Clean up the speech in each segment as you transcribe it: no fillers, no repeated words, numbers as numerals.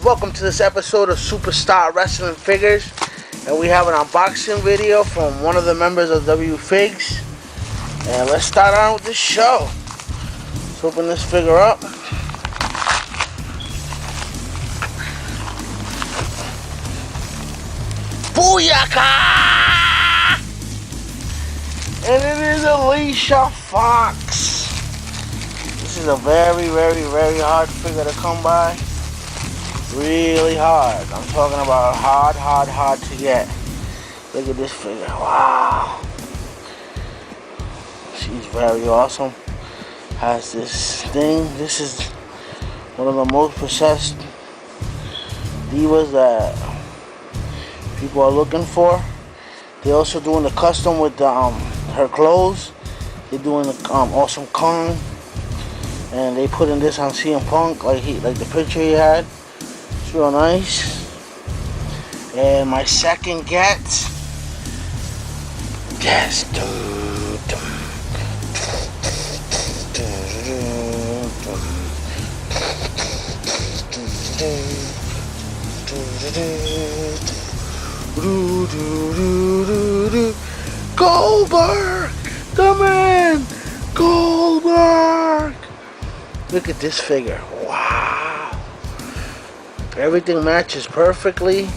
Welcome to this episode of Superstar Wrestling Figures, and we have an unboxing video from one of the members of W Figs. And let's start on with the show. Let's open this figure up. Booyaka! And it is Alicia Fox. This is a very hard figure to come by. Really hard. I'm talking about hard to get. Look at this figure. Wow. She's very awesome. Has this thing. This is one of the most possessed divas that people are looking for. They're also doing the custom with the, her clothes. They're doing the Awesome Kong, and they put in this on CM Punk, like the picture he had. It's real nice. And my second get, yes, Goldberg, the man, Goldberg. Look at this figure. Wow. Everything matches perfectly.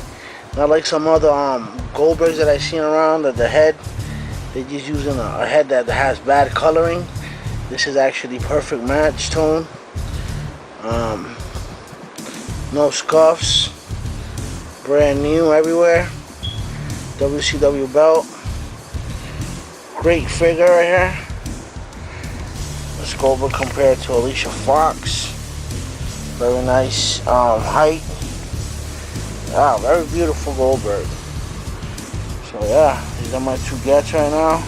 Not like some other Goldbergs that I've seen around, that the head, they're just using a head that has bad coloring. This is actually perfect match tone. No scuffs. Brand new everywhere. WCW belt. Great figure right here. Let's go over compared to Alicia Fox. Very nice height. Wow, very beautiful Goldberg. So yeah, these are my two gets right now.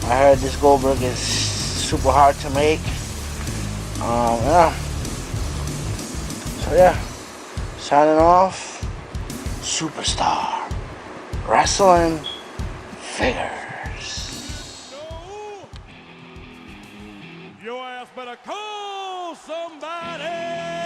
I heard this Goldberg is super hard to make. Yeah. So yeah, signing off. Superstar Wrestling Figures. Your ass better call somebody.